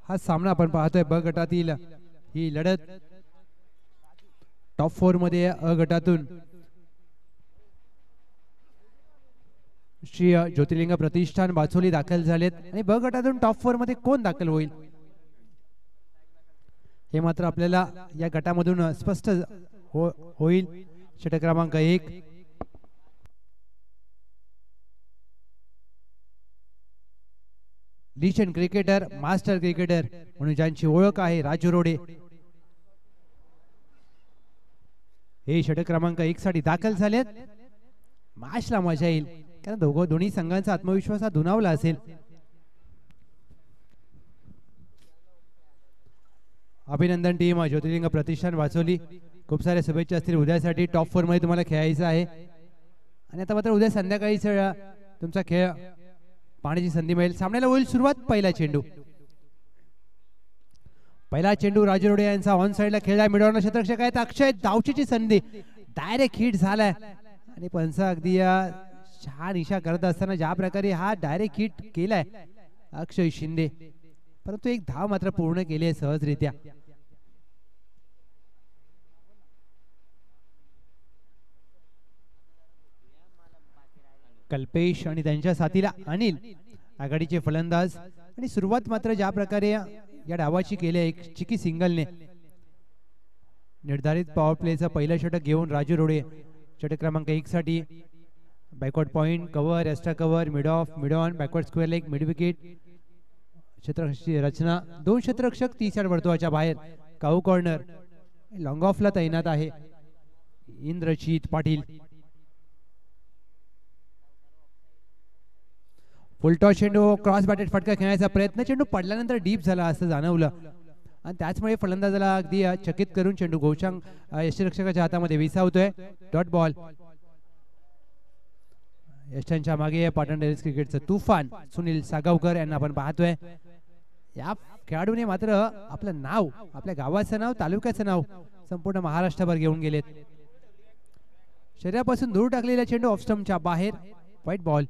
हा सामना आपण पाहतोय ब गटातील ही लढत टॉप 4 मध्ये अ गटातून श्री ज्योतिर्लिंग प्रतिष्ठान बाचोली दाखल झालेत आणि ब गटातून टॉप 4 मध्ये कोण दाखल होईल हे मात्र आपल्याला या गटामधून स्पष्ट होईल। षटक क्रमांक 1 लिजंड क्रिकेटर मास्टर क्रिकेटर म्हणून ज्यांची ओळख आहे राजू रोडे हे षटक क्रमांक 1 साठी दाखल झालेत। मॅचला मजा येईल कारण दोन्ही संघांचा आत्मविश्वास हा दुणावला असेल। अभिनंदन टीम ज्योतिर्लिंग प्रतिष्ठान वाचोली, खूप साऱ्या शुभेच्छा असतील उद्यासाठी। टॉप 4 मध्ये तुम्हाला खेळायचं आहे आणि आता मात्र उद्या संध्याकाळी तुमचा खेळ पाहण्याची संधी मिळेल। सामन्याला होईल सुरुवात। पहिला चेंडू राजू रोडे यांचा ऑन साइडला खेळला, मिडॉर्नर क्षेत्ररक्षक आहेत अक्षय, धावचीची संधी, डायरेक्ट हिट झालाय आणि पंचा अगदी छान इशा करत असताना ज्या प्रकारे हा डायरेक्ट हिट केलाय अक्षय शिंदे, परंतु एक धाव मात्र पूर्ण केली आहे सहजरित्या। कल्पेश आणि त्यांच्या साथीला अनिल आघाडीचे फलंदाज आणि सुरुवात मात्र ज्या प्रकारे या डावाची केली एक चिकी सिंगलने निर्धारित पॉवर प्लेचं पहिलं षटक घेऊन राजू रोडे षटक क्रमांक 1 साठी backward point cover, extra cover, mid off, mid on, backward square leg, mid wicket क्षेत्ररक्षकाची रचना, 2 क्षेत्ररक्षक 30 वर्तुळाच्या बाहेर, काऊ कॉर्नर, लॉंग ऑफला तैनात आहे इंद्रजीत पाटील। फुलटॉस चेंडू क्रॉस बॅटेड फटका खेळण्याचा प्रयत्न, चेंडू पडल्यानंतर डीप झाला असं जाणवलं आणि त्याचमुळे फलंदाजाला अगदी चकित करून चेंडू गोशांग यष्टिरक्षकाच्या हातामध्ये विसावतोय। Dot ball. यष्टांच्या मागे पाटण डेअरीज क्रिकेटचं तुफान सुनील सागावकर यांना आपण पाहतोय। या खेळाडूने मात्र आपलं नाव, आपल्या गावाचं नाव, तालुक्याचं नाव संपूर्ण महाराष्ट्रभर घेऊन गेलेत। शरीरापासून दूर टाकलेला चेंडू ऑफ स्टंपच्या बाहेर, व्हाईट बॉल।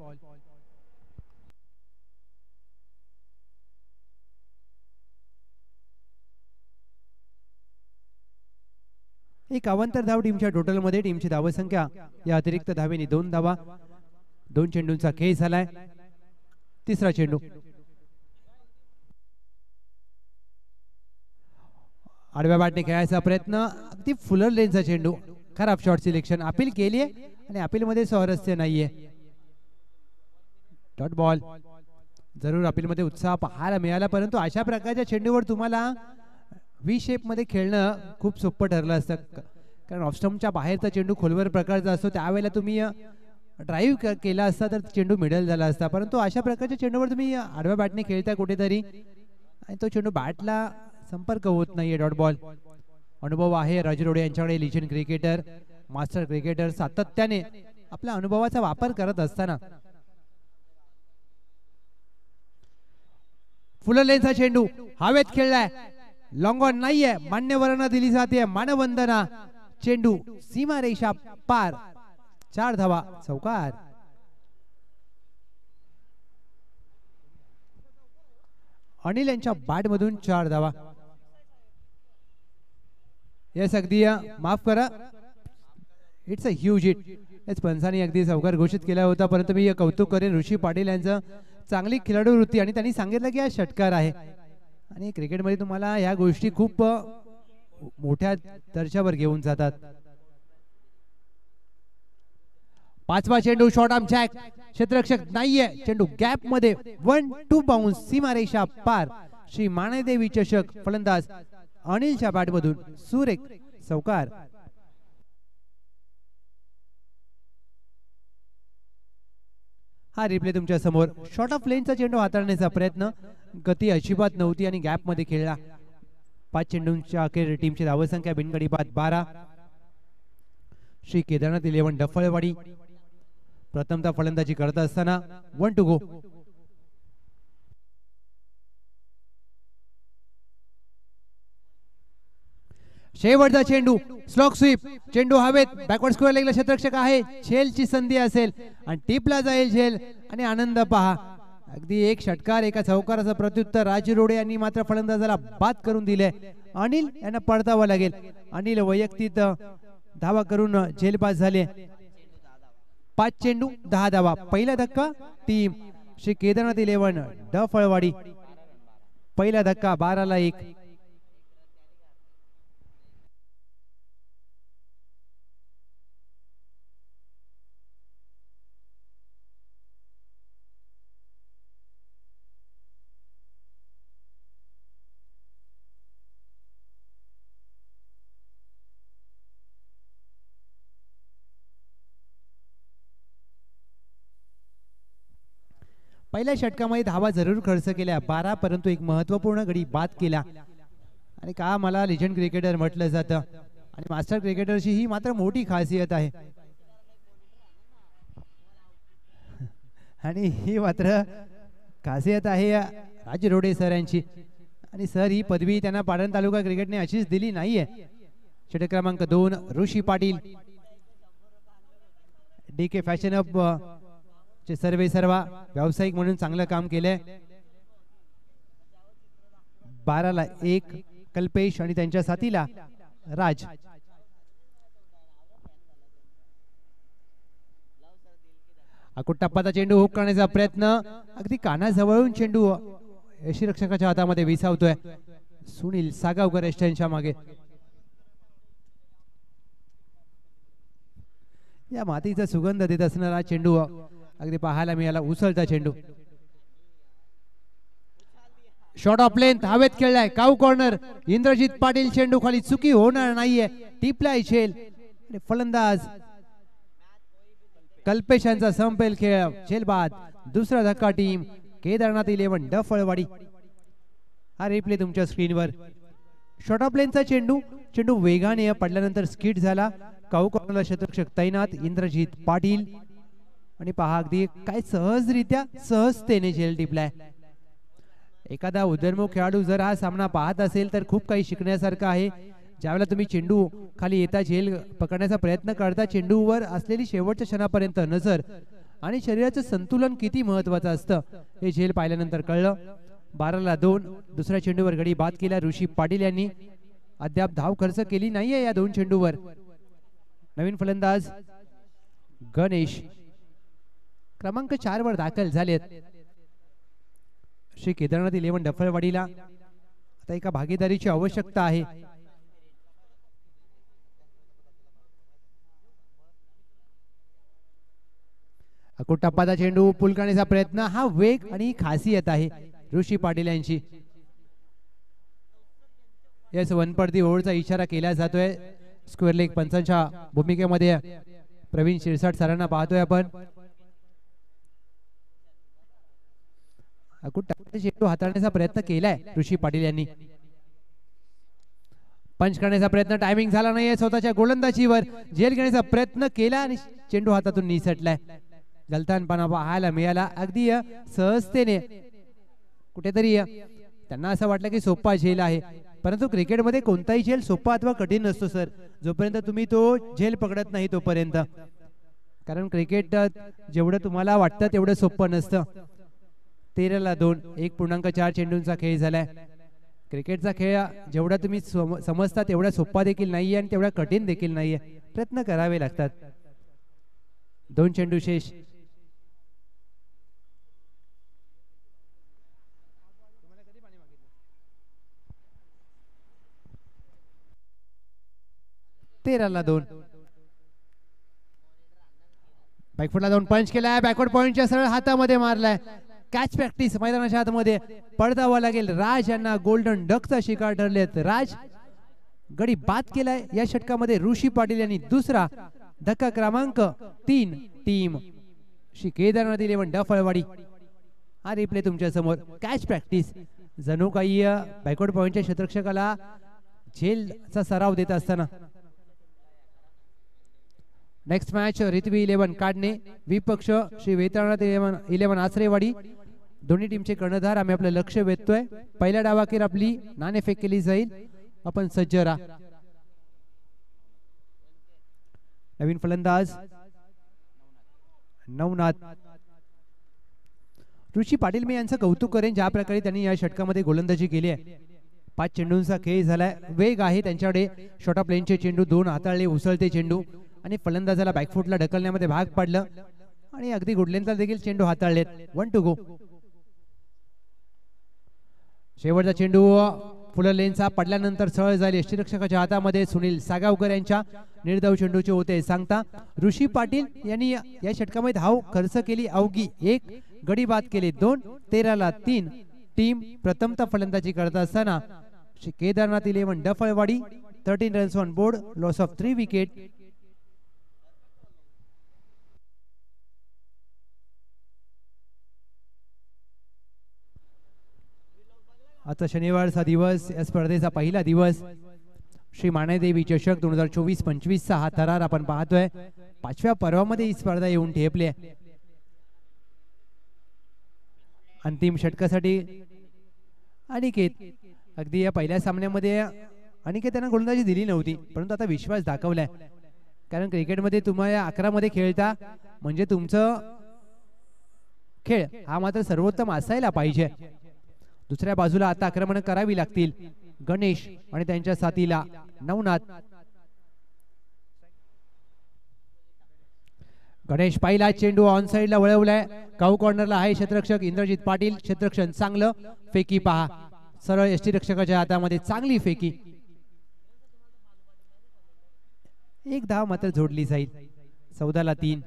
एक अवांतर धाव टीमच्या टोटल मध्ये, टीमची धावसंख्या या अतिरिक्त धावेने 2 धावा, 2 चेंडूंचा खेळ झालाय। तिसरा चेंडू आडव्या बॅटने खेळायचा प्रयत्न, अगदी फुलर लेनचा चेंडू, खराब शॉट सिलेक्शन, अपील केलीये आणि अपील मध्ये स्वारस्य नाहीये। Dot ball. जरूर अपील मध्ये उत्साह पाहायला मिळाला, परंतु अशा प्रकारच्या चेंडूवर तुम्हाला व्ही शेप मध्ये खेळणं खूप सोपं ठरलं असतं, कारण ऑफस्टंपच्या बाहेरचा चेंडू खोलवर प्रकारचा असतो, त्यावेळेला तुम्ही ड्राईव्ह केला असता तर चेंडू मिडल झाला असता, परंतु अशा प्रकारच्या चेंडूवर तुम्ही आडव्या बॅटने खेळताय कुठेतरी आणि तो चेंडू बॅटला संपर्क होत नाहीये। Dot ball. अनुभव आहे राजू रोडे यांच्याकडे, लिजंड क्रिकेटर, मास्टर क्रिकेटर, सातत्याने आपल्या अनुभवाचा वापर करत असताना फुल लेनचा चेंडू हवेत खेळलाय, लॉंग ऑन नाहीये, मान्यवरांना दिली जाते मानवंदना, चेंडू सीमारेषा पार, 4 धावा, चौकार। अनिल यांच्या बॅट मधून 4 धावा। यस, अगदी माफ करा, इट्स अ ह्यूज हिट। पंचांनी अगदी चौकार घोषित केला होता, परंतु मी कौतुक करेन ऋषी पाटील यांचं, चांगली खेळाडू वृत्ती आणि त्यांनी सांगितलं की हा षटकार आहे आणि क्रिकेटमध्ये तुम्हाला या गोष्टी खूप मोठ्या दर्जावर घेऊन जातात। 5वा चेंडू शॉर्ट आर्म जॅक, क्षेत्ररक्षक नाहीये, चेंडू गॅप मध्ये, 1-2 बाउन्स, सीमारेषा पार, श्री मानेदेवी चषक, फलंदाज अनिलच्या बॅट मधून सुरेख चौकार। हा रिप्ले तुमच्या समोर, शॉर्ट ऑफ लेनचा चेंडू हाताळण्याचा प्रयत्न, गती अजिबात नव्हती आणि गॅप मध्ये खेळला। 5 चेंडूंच्या अखेर टीमची धावसंख्या बिनगडी बाद 12। श्री केदारनाथ 11 डफळवाडी प्रथमतः फलंदाजी करत असताना 1 टू गो। शेवटचा चेंडू स्लॉक स्वीप, चेंडू हवेत, बॅकवर्ड स्क्वेअर लेगला क्षेत्ररक्षक आहे, झेलची संधी असेल आणि टिपला जाईल झेल आणि आनंद पहा, अगदी एक षटकार एका चौकाराचं प्रत्युत्तर राजू रोडे यांनी मात्र फलंदाजाला बाद करून दिले. अनिल यांना पडतावं लागेल. अनिल वैयक्तिक धावा करून झेलबाज झाले. 5 चेंडू 10 धावा. पहिला धक्का टीम श्री केदारनाथ 11 डफळवाडी. पहिला धक्का 12-1. पहिल्या षटकामध्ये धावा जरूर खर्च केल्या 12, परंतु एक महत्वपूर्ण गडी बाद केला. आणि का मला लेजंड क्रिकेटर म्हटलं जातं आणि मास्टर क्रिकेटरची ही मात्र मोठी खासियत आहे. आणि ही मात्र खासियत आहे राजू रोडे सर यांची. आणि सर ही पदवी त्यांना पाटण तालुका क्रिकेटने अशीच दिली नाहीये. षटक क्रमांक 2 ऋषी पाटील DK फॅशन अप चे सर्वा व्यावसायिक म्हणून चांगलं काम केलंय. 12-1 कल्पेश आणि त्यांच्या साथीला राज. अकुट टप्पाचा चेंडू हुक करण्याचा प्रयत्न अगदी कानाजवळून चेंडू यष्टीरक्षकाच्या हातामध्ये विसावतोय. सुनील सागावकर यष्ट्यांच्या मागे. या मातीचा सुगंध देत असणारा चेंडू अगदी पाहायला मिळाला. उसळता चेंडू शॉट ऑफ लेंथ हवेत खेळलाय. काऊ कॉर्नर. इंद्रजित पाटील चेंडू खाली चुकी होणार नाहीये. टिपलाय झेल. फलंदाज कल्पेश यांचा संपेल खेळ. झेल बाद. दुसरा धक्का टीम केदारनाथ 11 डफळवाडी. हा रिप्ले तुमच्या स्क्रीनवर. शॉट ऑफ लेंथचा चेंडू वेगाने पडल्यानंतर स्किट झाला. काऊ कॉर्नरला शतरक्षक तैनात इंद्रजित पाटील. आणि पहा अगदी काय सहजरित्या सहजतेने झेल टिपलाय. एखादा उदयनमुख खेळाडू जर हा सामना पाहत असेल तर खूप काही शिकण्यासारखं आहे. ज्यावेळेला तुम्ही चेंडू खाली येता झेल पकडण्याचा प्रयत्न करता, चेंडूवर असलेली शेवटच्या क्षणापर्यंत नजर आणि शरीराचं संतुलन किती महत्वाचं असतं हे झेल पाहिल्यानंतर कळलं. 12-2 दुसऱ्या चेंडूवर गडी बाद केला ऋषी पाटील यांनी. अद्याप धाव खर्च केली नाहीये या 2 चेंडूवर. नवीन फलंदाज गणेश क्रमांक 4 वर दाखल झालेत. श्री केदारनाथ 11 डफळवाडीला आता एका भागीदारीची आवश्यकता आहे. अकुट टप्पाचा चेंडू पुल करण्याचा प्रयत्न. हा वेग आणि खासियत आहे ऋषी पाटील यांची. यस वनपडती ओव्हरचा इशारा केला जातोय. स्क्वेअर लेग पंचांच्या भूमिकेमध्ये प्रवीण शिरसाट सरांना पाहतोय आपण. अकुट टप्प्याचा चेंडू हाताळण्याचा प्रयत्न केलाय ऋषी पाटील यांनी. पंच करण्याचा प्रयत्न टायमिंग झाला नाहीये. स्वतःच्या गोलंदाजीवर झेल घेण्याचा प्रयत्न केला आणि चेंडू हातातून निसटलाय. गलतानपणा पाहायला मिळाला. अगदी सहजतेने कुठेतरी त्यांना असं वाटलं की सोपा झेल आहे, परंतु क्रिकेटमध्ये कोणताही झेल सोपा अथवा कठीण नसतो सर, जोपर्यंत तुम्ही तो झेल पकडत नाही तोपर्यंत. कारण क्रिकेट जेवढं तुम्हाला वाटतं तेवढं सोपं नसतं. 13-2 1.4 चेंडूंचा खेळ झालाय. क्रिकेटचा खेळ जेवढा तुम्ही समजता तेवढा सोपा देखील नाहीये आणि तेवढा कठीण देखील नाहीये. प्रयत्न करावे लागतात. 2 चेंडू शेष. तेराला 2. बॅकफुटला जाऊन पंच केलाय. बॅकवर्ड पॉइंटच्या सरळ हातामध्ये मारलाय. कॅच प्रॅक्टिस मैदानाच्या हातमध्ये पडतावा लागेल. राज यांना गोल्डन डकचा शिकार ठरलेत. राज गडी बाद केलाय या षटकामध्ये ऋषी पाटील यांनी. दुसरा धक्का क्रमांक 3 टीम श्री केदारनाथ 11 डफळवाडी. हा रिप्ले तुमच्या समोर. कॅच प्रॅक्टिस जणू काही बॅकवर्ड पॉइंटच्या क्षेत्ररक्षकाला झेलचा सराव देत असताना. नेक्स्ट मॅच रितवी 11 काढणे विपक्ष श्री वेताळनाथ 11 आसरेवाडी. दोन्ही टीमचे कर्णधार आम्ही आपलं लक्ष वेधतोय. पहिल्या डावाखेर आपली नाणेफेक केली जाईल. आपण सज्ज राहा. नवीन फलंदाज नवनाथ. ऋषी पाटील मी यांचं कौतुक करेन ज्या प्रकारे त्यांनी या षटकामध्ये गोलंदाजी केली आहे. 5 चेंडूंचा खेळ झालाय, वेग आहे त्यांच्याकडे, शॉर्ट ऑफ लेनचे चेंडू 2 हाताळले, उसळते चेंडू आणि फलंदाजाला बॅकफुटला ढकलण्यामध्ये भाग पाडलं आणि अगदी गुडलेनला देखील चेंडू हाताळलेत. 1 to go. शेवटचा चेंडू फुलर लेनचा पडल्यानंतर सरळ जाईल यष्टीरक्षकाच्या हातामध्ये. सुनील सागावकर यांच्या निर्धाव चेंडूचे होते सांगता. ऋषी पाटील यांनी या षटकामध्ये धाव खर्च केली अवघी 1, गडी बाद केले 2, 13ला 3. टीम प्रथमतः फलंदाजी करत असताना Kedarnath 11 डफळवाडी 13 runs on board, loss of 3 wicket. आता शनिवारचा दिवस, या स्पर्धेचा पहिला दिवस. श्री मानेदेवी चषक 2024-25 चा हा थरार आपण पाहतोय. 5व्या पर्वामध्ये ही स्पर्धा येऊन ठेपली आहे. अंतिम षटकासाठी अनिकेत, अगदी या पहिल्या सामन्यामध्ये अनिकेत त्यांना गोलंदाजी दिली नव्हती, परंतु आता विश्वास दाखवलाय. कारण क्रिकेटमध्ये तुम्हाला 11 मध्ये खेळता म्हणजे तुमचं खेळ हा मात्र सर्वोत्तम असायला पाहिजे. दुसऱ्या बाजूला आता आक्रमण करावी लागतील गणेश आणि त्यांच्या साथीला नवनाथ. गणेश पहिला चेंडू ऑन साइडला वळवलाय, काऊ कॉर्नरला आहे क्षेत्ररक्षक इंद्रजित पाटील. क्षेत्ररक्षण चांगलं, फेकी पहा सरळ यष्टीरक्षकाच्या हातामध्ये, चांगली फेकी. एक धाव मात्र जोडली जाईल. 14ला 3.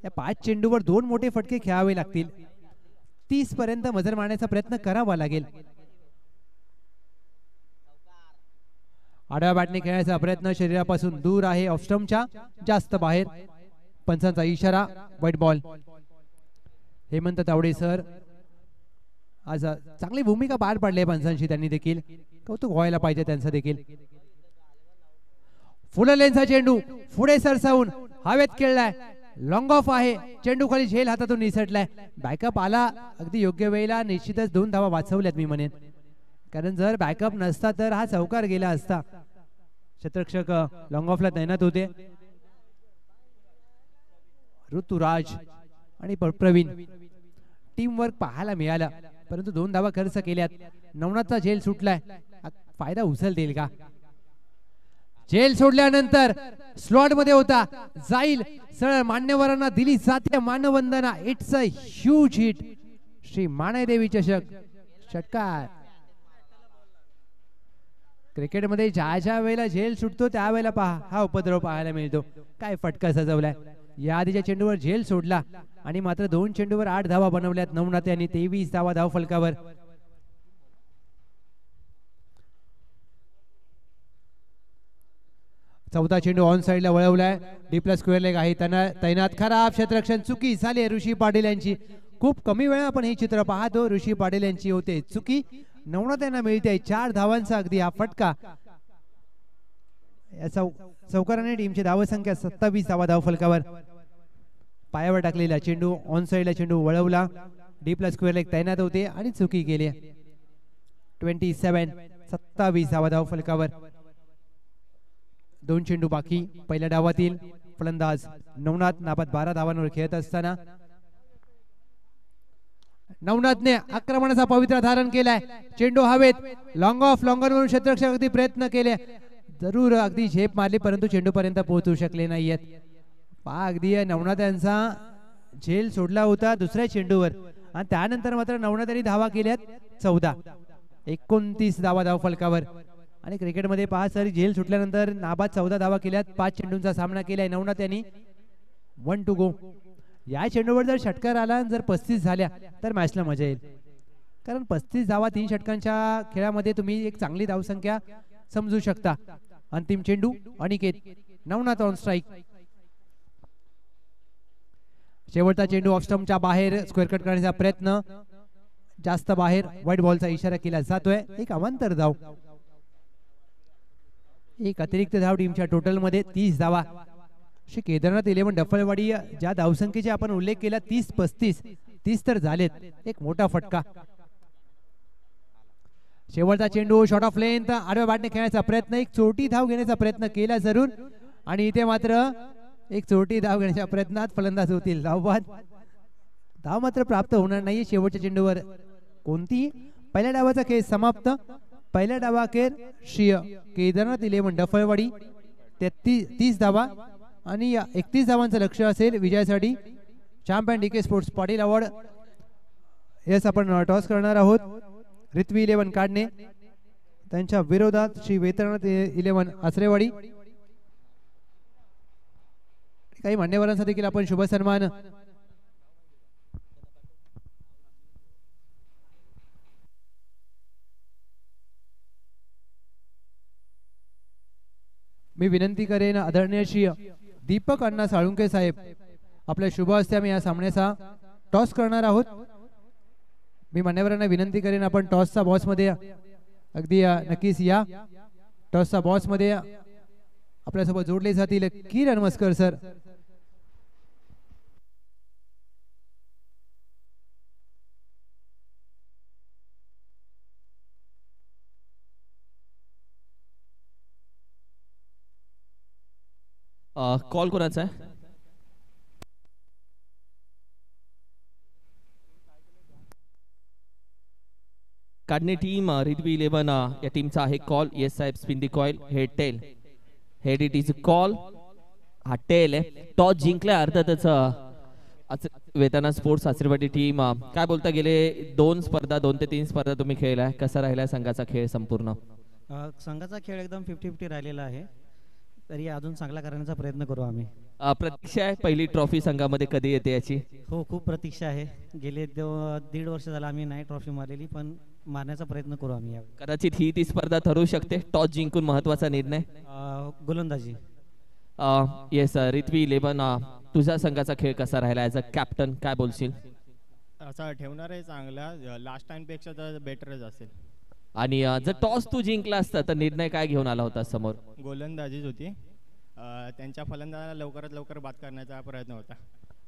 या 5 चेंडूवर 2 मोठे फटके खेळावे लागतील. 30 पर्यंत मजल मारण्याचा प्रयत्न करावा लागेल. आडव्या बॅटने खेळण्याचा प्रयत्न शरीरापासून दूर आहे, ऑफ स्टंपच्या जास्त बाहेर. पंचांचा इशारा, white ball. Hemant Tawde sir आज चांगली भूमिका पार पाडली पंचांशी, त्यांनी देखील कौतुक व्हायला पाहिजे त्यांचं देखील. फुल लेनचा चेंडू पुढे सरसावून हवेत खेळलाय, लॉंग ऑफ आहे, चेंडू खाली झेल हातातून निसटलाय. बॅकअप आला अगदी योग्य वेळेला, निश्चितच 2 धावा वाचवल्यात मी म्हणेन. कारण जर बॅकअप नसता तर हा चौकार गेला असता. क्षेत्ररक्षक लॉंग ऑफला तैनात होते. ऋतुराज आणि प्रवीण टीम वर्क पाहायला मिळाला, परंतु 2 धावा खर्च केल्यात. नवनाथचा झेल सुटलाय, फायदा उचलतील का? झेल सोडल्यानंतर स्लॉट मध्ये होता, जाईल सरळ मान्यवरांना दिली जाते मानवंदना. It's a huge hit. Shri Manedevi चषक षटकार. क्रिकेटमध्ये ज्या वेळेला झेल सुटतो त्यावेळेला पहा हा उपद्रव पाहायला मिळतो. काय फटका सजवलाय. या आधीच्या चेंडूवर झेल सोडला आणि मात्र 2 चेंडूवर 8 धावा बनवल्यात नवनाथ यांनी. 23 धावा धाव फलकावर. चौथा चेंडू ऑन साइडला वळवलाय, डीपला स्क्वेअर लेग आहे तैनात. खराब क्षेत्ररक्षण, चुकी झाली ऋषी पाटील यांची. खूप कमी वेळा आपण हे चित्र पाहतो. ऋषी पाटील यांची होते चुकी. नवनाथ यांना मिळते 4 धावांचा अगदी हा फटका. चौकाराने टीमची धावसंख्या 27 धावा धाव फलकावर. पायावर टाकलेला चेंडू ऑन साइडला चेंडू वळवला, डीपला स्क्वेअर लेग तैनात होते आणि चुकी केली. 27 धावा धाव फलकावर. 2 चेंडू बाकी पहिल्या डावातील. फलंदाज नवनाथ नाबाद 12 धावांवर खेळत असताना नवनाथने आक्रमणाचा पवित्रा धारण केलाय. चेंडू हवेत, लॉंग ऑफ, लॉंगर वरून क्षेत्ररक्षक अगदी प्रयत्न केले, जरूर अगदी झेप मारली, परंतु चेंडू पर्यंत पोहोचू शकले नाहीयेत. पहा अगदी नवनाथ यांचा झेल सोडला होता दुसऱ्या चेंडूवर आणि त्यानंतर मात्र नवनाथ यांनी धावा केल्यात 14. 29 धावा धाव फलकावर. आणि क्रिकेटमध्ये पहा सर, झेल सुटल्यानंतर नाबाद 14 धावा केल्यात. 5 चेंडूंचा सामना केलाय नवनाथ यांनी. 1 to go. या चेंडूवर जर षटकार आला, जर 35 झाल्या तर मॅचला मजा येईल. कारण 35 धावा 3 षटकांच्या खेळामध्ये तुम्ही एक चांगली धावसंख्या समजू शकता. अंतिम चेंडू अनिकेत, नवनाथ ऑन स्ट्राइक. शेवटचा चेंडू ऑफ स्टंपच्या बाहेर, स्क्वेअर कट करण्याचा प्रयत्न जास्त बाहेर, व्हाईट बॉलचा इशारा केला जातोय. एक अवांतर धाव, एक अतिरिक्त धाव टीमच्या टोटल मध्ये 30 धावा. श्री केदारनाथ 11 डफळवाडी ज्या धावसंख्येचा आपण उल्लेख केला 30-35 तर झालेत. एक मोठा फटका. शेवटचा चेंडू शॉर्ट ऑफ लेंथ, आडव्या बॅटने खेळण्याचा प्रयत्न, एक चोटी धाव घेण्याचा प्रयत्न केला जरूर आणि इथे मात्र एक चोटी धाव घेण्याच्या प्रयत्नात फलंदाज होतील धावबाद. धाव मात्र प्राप्त होणार नाही शेवटच्या चेंडूवर. कोणती पहिल्या डावाचा खेळ समाप्त. पहिल्या डावाखेर श्री केदारनाथ 11 डफळवाडी 30 धावा आणि 31 धावांचं लक्ष असेल विजयासाठी. Champion DK sports Patil award yes आपण टॉस करणार आहोत. रिथवी 11 काढणे त्यांच्या विरोधात श्री वेतनाथ 11 आसरेवाडी. काही मान्यवरांचा देखील आपण शुभ सन्मान मी विनंती करेन आदरणीय श्री दीपक अण्णा साळुंके साहेब आपल्या शुभ हस्ते आम्ही या सामन्याचा टॉस करणार आहोत. मी मान्यवरांना विनंती करेन आपण टॉसचा बॉस मध्ये अगदी नक्कीच या. टॉसचा बॉस मध्ये आपल्यासोबत जोडले जातील किरण मस्कर सर. कॉल कोणाचा आहे? काढणे टीम रिथवी 11 या टीमचा आहे कॉल. येस साहेब spin the coin. Head tail. Head it is call. हा टेल आहे. टॉस जिंकलाय अर्थातच वेताना स्पोर्ट्स आसरेवाडी टीम. काय बोलता गेले 2 ते 3 स्पर्धा तुम्ही खेळलाय. कसा राहिला संघाचा खेळ संपूर्ण? संघाचा खेळ एकदम 50-50 राहिलेला आहे. तरी अजून चांगला करण्याचा प्रयत्न करू आम्ही. प्रतीक्षा आहे पहिली ट्रॉफी संघामध्ये कधी येते याची? हो खूप प्रतीक्षा आहे. गेले 1.5 वर्ष झाला आम्ही नाही ट्रॉफी मारलेली पण मारण्याचा प्रयत्न करू आम्ही. कदाचित ही ती स्पर्धा ठरू शकते. टॉस जिंकून महत्वाचा निर्णय. गोलंदाजी. येस रिथवी 11 तुझ्या संघाचा खेळ कसा राहिला ॲज अ कॅप्टन काय बोलशील? असा ठेवणार आहे चांगला. लास्ट टाइम पेक्षा तर बेटरच असेल. आणि जर टॉस तू जिंकला असता तर निर्णय काय घेऊन आला होता समोर? गोलंदाजीच होती. त्यांच्या फलंदाजाला लवकरात लवकर बाद करण्याचा प्रयत्न होता.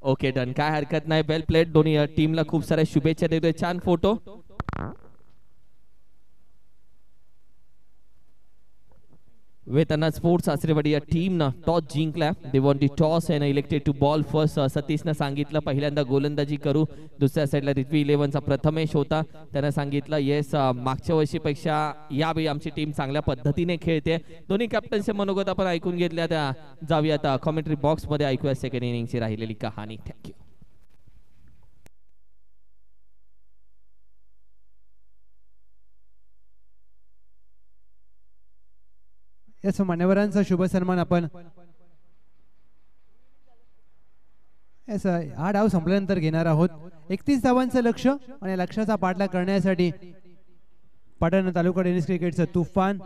Okay done. काय हरकत नाही. वेल प्लेड. दोन्ही टीमला खूप साऱ्या शुभेच्छा देतोय. छान फोटो. वेताना स्पोर्ट्स आसरेवाडी या टीमनं टॉस जिंकला. They won the toss and elected to bowl first. सतीशनं सांगितलं पहिल्यांदा गोलंदाजी करू. दुसऱ्या साईडला रिथवी 11चा प्रथमेश होता. त्यानं सांगितलं येस मागच्या वर्षीपेक्षा यावेळी आमची टीम चांगल्या पद्धतीने खेळते. दोन्ही कॅप्टनचे मनोगत आपण ऐकून घेतल्या. त्या जाऊयात कॉमेंट्री बॉक्स मध्ये ऐकूया सेकंड इनिंगची राहिलेली कहाणी. थँक्यू. याच मान्यवरांचा शुभ सन्मान आपण हा डाव संपल्यानंतर घेणार आहोत. 31 धावांचं लक्ष आणि लक्षाचा पाठलाग करण्यासाठी पाटण तालुका टेनिस क्रिकेटचं तुफान.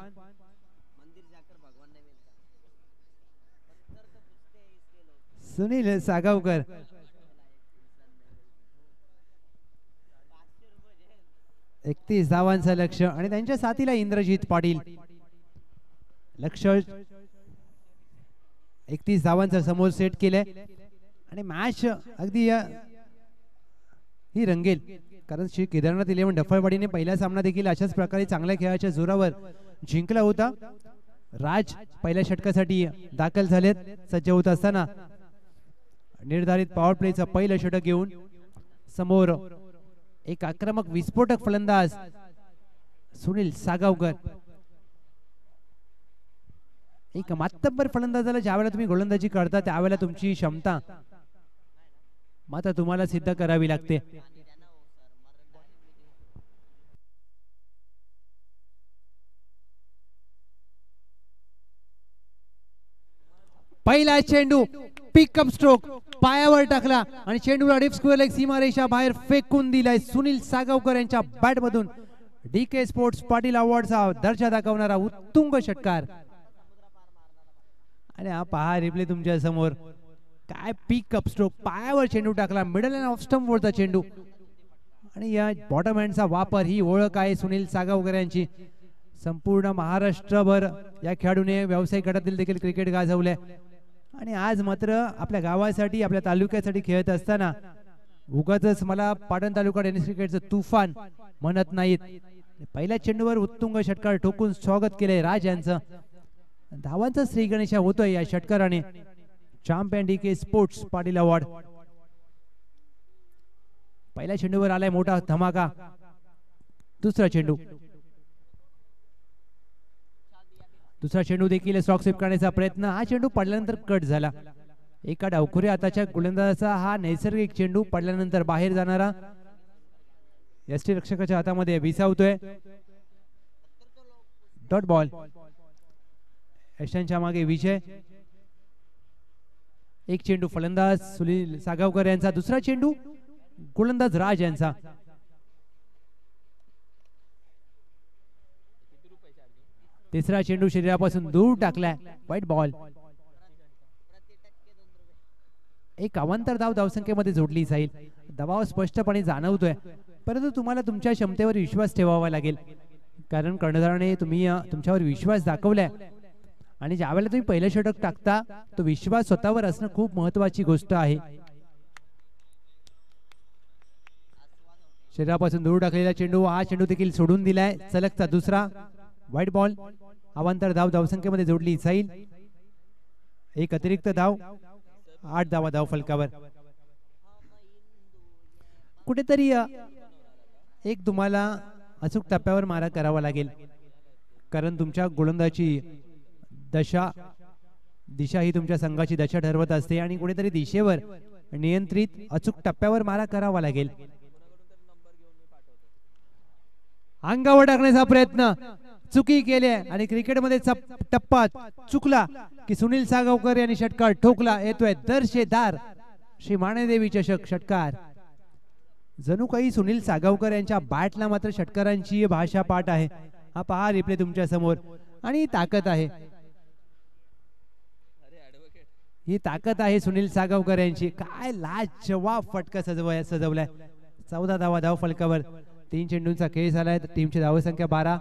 सुनील सागावकर एकतीस धावांचं लक्ष आणि त्यांच्या साथीला इंद्रजित पाटील. लक्ष 31 धावांचा समोर सेट केलंय आणि मॅच अगदी ही रंगेल. कारण श्री केदारनाथ 11 डफळवाडीने पहिला सामना देखील अशाच प्रकारे चांगल्या खेळाच्या जोरावर जिंकला होता. राज पहिल्या षटकासाठी दाखल झालेत. सज्ज होत असताना निर्धारित पॉवर प्लेचं पहिलं षटक घेऊन समोर एक आक्रमक विस्फोटक फलंदाज सुनील सागावकर. एक मातब्बर फलंदाजाला ज्यावेळेला तुम्ही गोलंदाजी करता त्यावेळेला तुमची क्षमता मात्र तुम्हाला सिद्ध करावी लागते. पहिला चेंडू पिकअप स्ट्रोक पायावर टाकला आणि चेंडूला डीप स्क्वेअर लेग सीमारेषा बाहेर फेकून दिलाय. सुनील सागावकर यांच्या बॅट मधून DK स्पोर्ट्स पाटील अवॉर्डचा दर्जा दाखवणारा उत्तुंग षटकार. आणि हा पहा रिप्ले तुमच्या समोर. काय पिकअप स्ट्रोक पायावर चेंडू टाकला. मिडल अँड ऑफ स्टंप वरचा चेंडू आणि या बॉटम हँडचा वापर ही ओळख आहे सुनील सागावकर यांची. संपूर्ण महाराष्ट्रभर या खेळाडूने व्यावसायिक गटातील देखील क्रिकेट गाजवले आणि आज मात्र आपल्या गावासाठी आपल्या तालुक्यासाठी खेळत असताना उगाचच मला पाटण तालुका टेनिस क्रिकेटचं तुफान म्हणत नाहीत. पहिल्या चेंडूवर उत्तुंग षटकार ठोकून स्वागत केलंय राज यांचं. धावांचा श्री गणेशा होतोय या षटकाराने. Champion DK sports Patil award. पहिल्या चेंडूवर आलाय मोठा धमाका. दुसरा चेंडू देखील स्ट्रोक स्वीप करण्याचा प्रयत्न. हा चेंडू पडल्यानंतर कट झाला. एका डावखुरी हाताच्या गोलंदाजाचा हा नैसर्गिक चेंडू पडल्यानंतर बाहेर जाणारा यष्टीरक्षकाच्या हातामध्ये विसावतोय. Dot ball. यशांच्या मागे विजय. एक चेंडू फलंदाज सुनील सागावकर यांचा. दुसरा चेंडू गोलंदाज राज यांचा. तिसरा चेंडू शरीरापासून दूर टाकलाय. White ball. एक अवांतर धाव धावसंख्येमध्ये जोडली जाईल. दबाव स्पष्टपणे जाणवतोय, परंतु तुम्हाला तुमच्या क्षमतेवर विश्वास ठेवावा लागेल, कारण कर्णधाराने तुम्ही तुमच्यावर विश्वास दाखवलाय आणि ज्यावेळेला तुम्ही पहिलं षटक टाकता तो विश्वास स्वतःवर असणं खूप महत्वाची गोष्ट आहे. शरीरापासून दूर टाकलेला चेंडू. हा चेंडू देखील सोडून दिलाय. सलगचा दुसरा. White ball. अवांतर धाव धावसंख्येमध्ये जोडली जाईल. एक अतिरिक्त धाव. 8 धावा धाव फलकावर. कुठेतरी एक तुम्हाला अचूक टप्प्यावर मारा करावा लागेल, कारण तुमच्या गोलंदाजी दिशा ही तुमच्या संघाची दशा ठरवत असते आणि कुठेतरी दिशेवर नियंत्रित अचूक टप्प्यावर मारा करावा लागेल. अंगावर टाकण्याचा प्रयत्न चुकी केली आणि क्रिकेटमध्ये टप्पा चुकला की सुनील सागावकर यांनी षटकार ठोकला. येतोय दर्शेदार श्री मानेदेवी चषक षटकार. जणू काही सुनील सागावकर यांच्या बॅटला मात्र षटकारांची भाषा पाठ आहे. हा पहा रिप्ले तुमच्या समोर. आणि ताकद आहे, ही ताकद आहे सुनील सागावकर यांची. काय लाजवाब फटका सजवलाय. 14 धावा धाव फलकावर. 3 चेंडूंचा खेळ झालाय. टीमची धावसंख्या 12.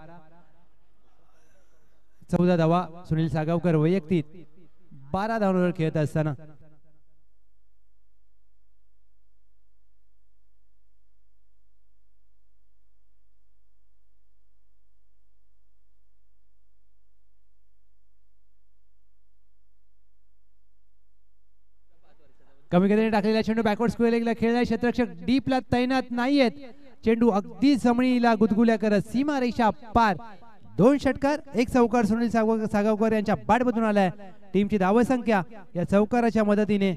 14 धावा सुनील सागावकर वैयक्तिक 12 धावांवर खेळत असताना. कमी गतीने टाकलेला चेंडू बॅकवर्ड स्क्वेअर लेगला खेळलाय. क्षेत्ररक्षक डीपला तैनात नाहीयेत. चेंडू अगदी जमिनीला गुदगुल्या करत सीमारेषा पार. 2 षटकार 1 चौकार सुनील सागावकर यांच्या बॅटमधून आलाय. टीमची धावसंख्या या चौकाराच्या मदतीने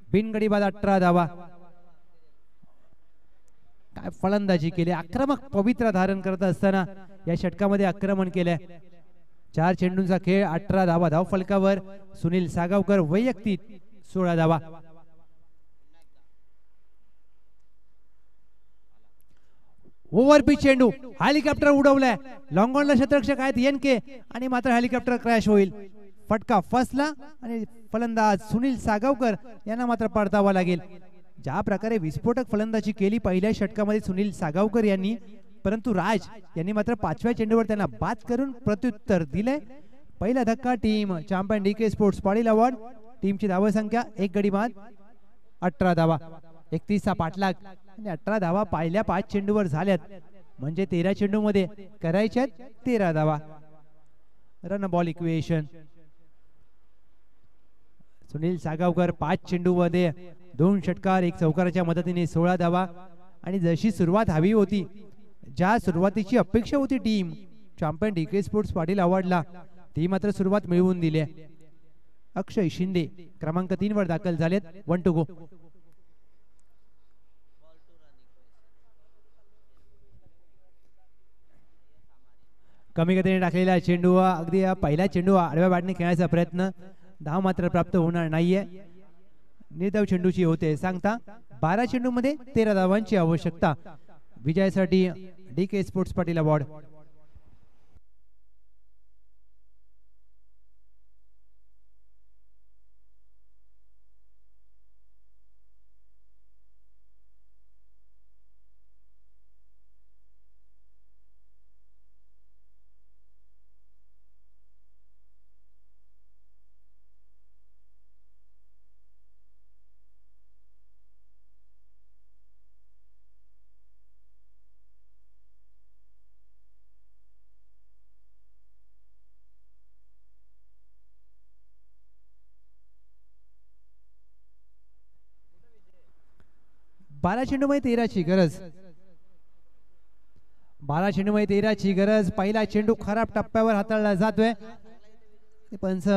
बिनगडी बाद 18 धावा. काय फलंदाजी केली. आक्रमक पवित्र धारण करत असताना या षटकामध्ये आक्रमण केलंय. 4 चेंडूंचा खेळ 18 धावा धाव फलकावर. सुनील सागावकर वैयक्तिक 16 धावा. ओव्हरपिच चेंडू हेलिकॉप्टर उडवलाय. लॉंग ऑनला क्षेत्ररक्षक आहेत एनके आणि मात्र हेलिकॉप्टर क्रॅश होईल. फटका फसला आणि फलंदाज सुनील सागावकर यांना मात्र परतावा लागेल. ज्या प्रकारे विस्फोटक फलंदाजी केली पहिल्या षटकामध्ये सुनील सागावकर यांनी, परंतु राज यांनी मात्र 5व्या चेंडूवर त्यांना बाद करून प्रत्युत्तर दिले. पहिला धक्का team champion DK sports Patil award. टीमची धावसंख्या 1 गडी बाद 18 धावा. 31चा पाठलाग आणि 18 धावा पहिल्या 5 चेंडूवर झाल्यात, म्हणजे 13 चेंडू मध्ये करायच्यात 13 धावा. Run ball equation. Sunil Sagavkar 5 चेंडू मध्ये 2 षटकार 1 चौकाराच्या मदतीने 16 धावा. आणि जशी सुरुवात हवी होती, ज्या सुरुवातीची अपेक्षा होती team champion DK sports Patil अवॉर्डला, ती मात्र सुरुवात मिळवून दिली. अक्षय शिंदे क्रमांक 3 वर दाखल झालेत. 1 टू गो. कमी गतीने टाकलेला चेंडू अगदी पहिला चेंडू आडव्या बॅटने खेळण्याचा प्रयत्न. धाव मात्र प्राप्त होणार नाहीये. निर्धाव चेंडूची होते सांगता 12 चेंडू मध्ये 13 धावांची आवश्यकता. विजयासाठी डीके स्पोर्ट्स पाटील अवॉर्ड. 12 चेंडूमध्ये 13ची गरज. 12 चेंडूमध्ये 13ची गरज. पहिला चेंडू खराब टप्प्यावर हाताळला जातोय. पंच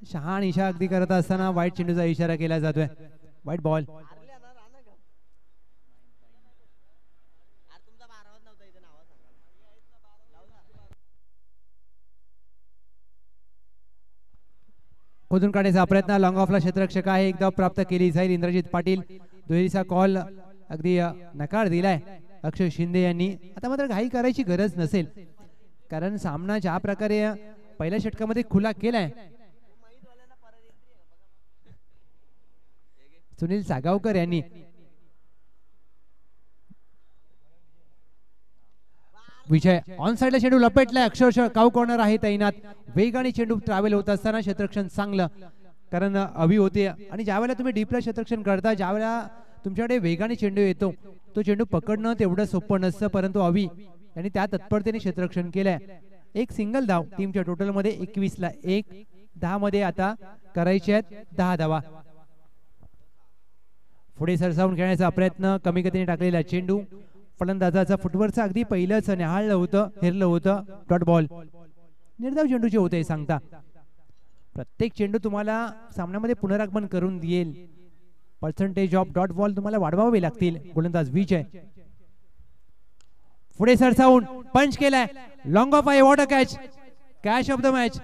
शहानिशा अगदी करत असताना वाईट चेंडूचा इशारा केला जातोय. वाईट बॉल. खोदून काढण्याचा प्रयत्न. लॉंग ऑफला क्षेत्ररक्षक आहे. एक धाव प्राप्त केली जाईल. इंद्रजित पाटील दुहेरीचा कॉल अगदी नकार दिलाय अक्षय शिंदे यांनी. आता मात्र घाई करायची गरज नसेल, कारण सामना ज्या प्रकारे पहिल्या षटकामध्ये खुला केलाय सुनील सागावकर यांनी. विजय ऑन साइडला चेंडू लपेटलाय. अक्षरशः काऊ कॉर्नर आहे तैनात. वेगाने चेंडू ट्रॅव्हल होत असताना क्षेत्ररक्षण चांगलं, कारण अवी होते. आणि ज्यावेळेला तुम्ही डीपला क्षेत्ररक्षण करता, ज्यावेळेला तुमच्याकडे वेगाने चेंडू येतो, तो चेंडू पकडणं तेवढं सोपं नसतं, परंतु अवी यांनी त्या तत्परतेने क्षेत्ररक्षण केलंय. एक सिंगल धाव टीमच्या टोटल मध्ये 21ला 1. 10 मध्ये आता करायचे आहेत 10 धावा. पुढे सरसावून खेळण्याचा प्रयत्न. कमी गतीने टाकलेला चेंडू फलंदाजाचा फुटवरचा अगदी पहिलंच न्याहाळलं होतं, हेरलं होतं. Dot ball. निर्धाव चेंडूचे होते सांगता. प्रत्येक चेंडू तुम्हाला सामन्यामध्ये पुनरागमन करून देईल. पर्सेंटेज ऑफ डॉट बॉल तुम्हाला वाढवावे लागतील. गोलंदाज विजय पुढे सरसावून पंच केलाय. लॉंग ऑफ आहे. What a catch. Catch of the match.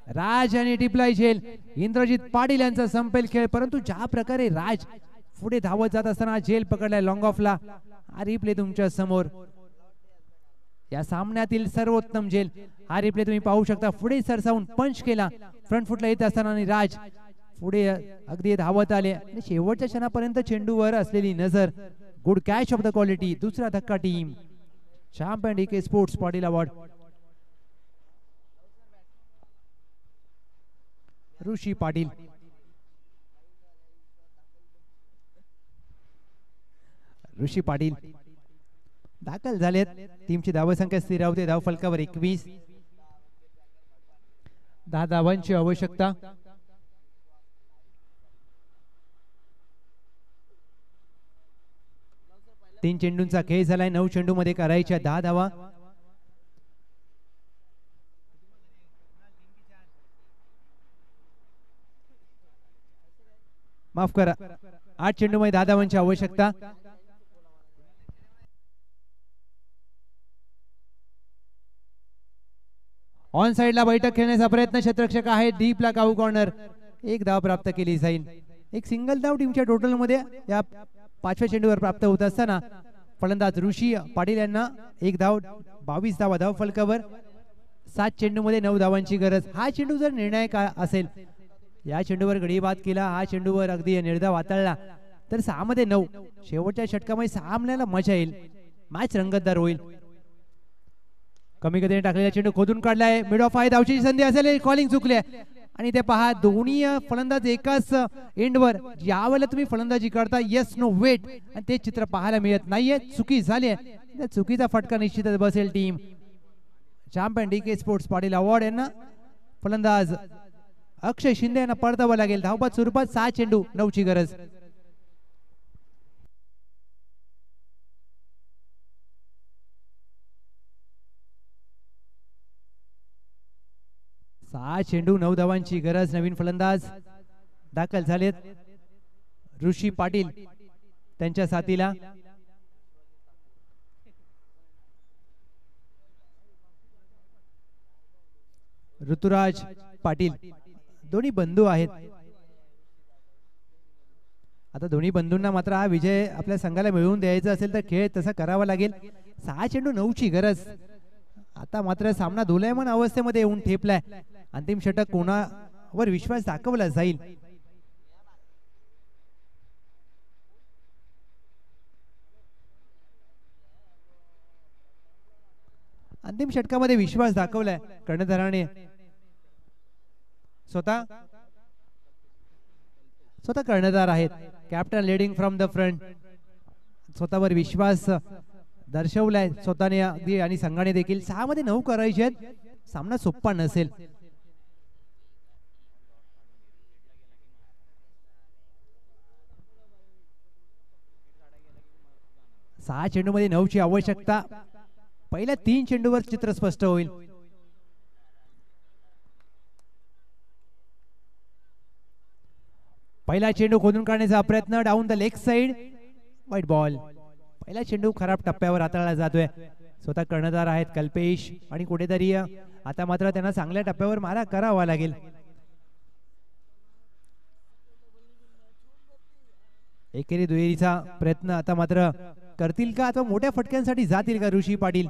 Raj आणि टिपलाई झेल. इंद्रजित पाटील यांचा संपेल खेळ, परंतु ज्या प्रकारे राज पुढे धावत जात असताना झेल पकडलाय लॉंग ऑफला. हा रिप्ले तुमच्या समोर. या सामन्यातील सर्वोत्तम झेल हा रिप्ले तुम्ही पाहू शकता. पुढे सरसावून पंच केला फ्रंट फुटला येत असताना आणि राज पुढे अगदी धावत आले आणि शेवटच्या क्षणापर्यंत चेंडूवर असलेली नजर. Good catch of the quality. दुसरा धक्का team. Champion DK sports Patil award. Rishi Patil. Rishi Patil दाखल झालेत. टीमची धावसंख्या स्थिरावते. धाव फलकावर 21. 10 धावांची आवश्यकता. तीन चेंडूंचा खेळ झालाय. 9 चेंडू मध्ये करायच्या 10 धावा. माफ करा, 8 चेंडू मध्ये 10 धावांची आवश्यकता. ऑन साइडला बैठक खेळण्याचा प्रयत्न. क्षेत्ररक्षक आहे. डीपला काऊ कॉर्नर. एक धाव प्राप्त केली जाईल. एक सिंगल धाव टीमच्या टोटल मध्ये या 5व्या चेंडूवर प्राप्त होत असताना फलंदाज ऋषी पाटील यांना एक धाव. 22 धावा धाव फलकावर. 7 चेंडू मध्ये 9 धावांची गरज. हा चेंडू जर निर्णायक असेल, या चेंडूवर गडी बाद केला, हा चेंडूवर अगदी निर्धाव हाताळला, तर 6 मध्ये 9 शेवटच्या षटकामध्ये सामन्याला मजा येईल. मॅच रंगतदार होईल. कमी गतीने टाकलेला चेंडू खोदून काढलाय. मिड ऑफ आहे. धावची संधी असेल. कॉलिंग चुकले आणि ते पहा दोन्ही फलंदाज एकाच एंडवर. ज्यावेळेला तुम्ही फलंदाजी करता येस नो वेट, आणि ते चित्र पाहायला मिळत नाहीये. चुकी झाली आहे. त्या चुकीचा फटका निश्चितच बसेल team. Champion DK sports Patil award यांना फलंदाज अक्षय शिंदे यांना परतावं लागेल. धावपात स्वरूपात 6 चेंडू 9ची गरज. 6 चेंडू 9 धावांची गरज. नवीन फलंदाज दाखल झालेत. ऋषी पाटील त्यांच्या साथीला. ऋतुराज पाटील. दोन्ही बंधू आहेत. आता दोन्ही बंधूंना मात्र हा विजय आपल्या संघाला मिळवून द्यायचा असेल तर खेळ तसा करावा लागेल. 6 चेंडू 9ची गरज. आता मात्र सामना दोलायमान अवस्थेमध्ये येऊन ठेपलाय. अंतिम षटक कोणावर विश्वास दाखवला जाईल. अंतिम षटकामध्ये विश्वास दाखवलाय कर्णधाराने. स्वतः कर्णधार आहेत. Captain leading from the front. स्वतःवर विश्वास दर्शवलाय स्वतःने अगदी आणि संघाने देखील. 6 मध्ये 9 करायचे आहेत. सामना सोपा नसेल. 6 चेंडूमध्ये 9ची आवश्यकता. पहिल्या 3 चेंडूवर चित्र स्पष्ट होईल. पहिला चेंडू खोदून काढण्याचा प्रयत्न, डाऊन द लेग साइड, वाईट बॉल. पहिला चेंडू खराब टप्प्यावर हाताळला जातोय. स्वतः कर्णधार आहेत कल्पेश आणि कुठेतरी आता मात्र त्यांना चांगल्या टप्प्यावर मारा करावा लागेल. एकेरी दुहेरीचा प्रयत्न आता मात्र करतील का अथवा मोठ्या फटक्यांसाठी जातील का ऋषी पाटील.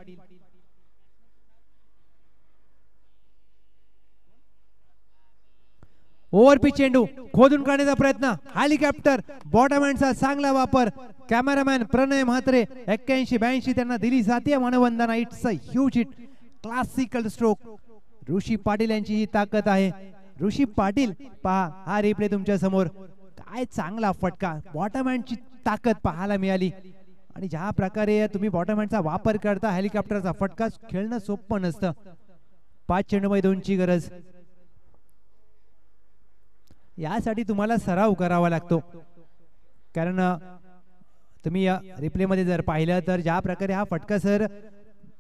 ओव्हरपिच चेंडू खोदून काढण्याचा प्रयत्न, हेलिकॉप्टर बॉटम हँडचा चांगला वापर. कॅमेरामॅन प्रणय म्हात्रे 81-82 त्यांना दिली जाते मानवंदना. It's a huge hit, classical stroke. Rishi Patil यांची ही ताकद आहे. ऋषी पाटील पहा हा रिप्ले तुमच्या समोर. काय चांगला फटका, बॉटम हँडची ताकद पाहायला मिळाली. आणि ज्या प्रकारे तुम्ही बॉटम हँडचा वापर करता, हेलिकॉप्टरचा फटका खेळणं सोपं नसतं. 5 चेंडूमध्ये 2ची गरज. यासाठी तुम्हाला सराव करावा लागतो. कारण तुम्ही रिप्ले मध्ये जर पाहिलं तर ज्या प्रकारे हा फटका सर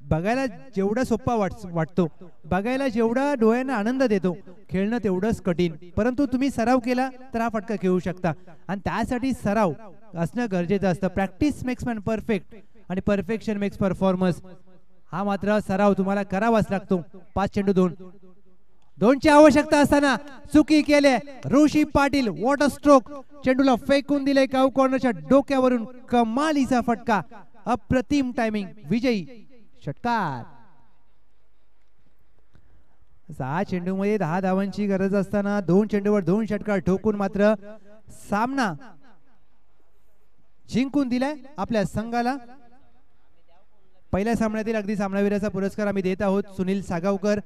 बघायला जेवढा सोपा वाटतो, बघायला जेवढा डोळ्यांना आनंद देतो, खेळणं तेवढंच कठीण. परंतु तुम्ही सराव केला तर हा फटका खेळू शकता. आणि त्यासाठी सराव असणं गरजेचं असतं. प्रॅक्टिस मेक्स मॅन परफेक्ट आणि परफेक्शन मेक्स परफॉर्मन्स. हा मात्र सराव तुम्हाला करावाच लागतो. 5 चेंडू 2ची आवश्यकता असताना चुकी केले ऋषी पाटील. वॉटर स्ट्रोक, चेंडूला फेकून दिले काऊ कॉर्नरच्या डोक्यावरून. कमालीचा फटका, अप्रतिम टायमिंग, विजयी षटकार. 6 चेंडूमध्ये 10 धावांची गरज असताना 2 चेंडूवर 2 षटकार ठोकून मात्र सामना जिंकून दिलाय आपल्या संघाला. पहिल्या सामन्यातील अगदी सामनावीराचा पुरस्कार आम्ही देत आहोत सुनील सागावकर,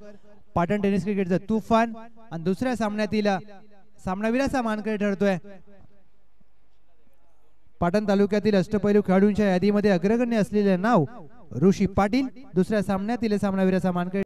पाटण टेनिस क्रिकेटचा तुफान. आणि दुसऱ्या सामन्यातील सामनावीराचा मानकरी ठरतोय पाटण तालुक्यातील अष्टपैलू खेळाडूंच्या यादीमध्ये अग्रगण्य असलेले नाव ऋषी पाटील. दुसऱ्या सामन्यातील सामनावीराचा मानकरी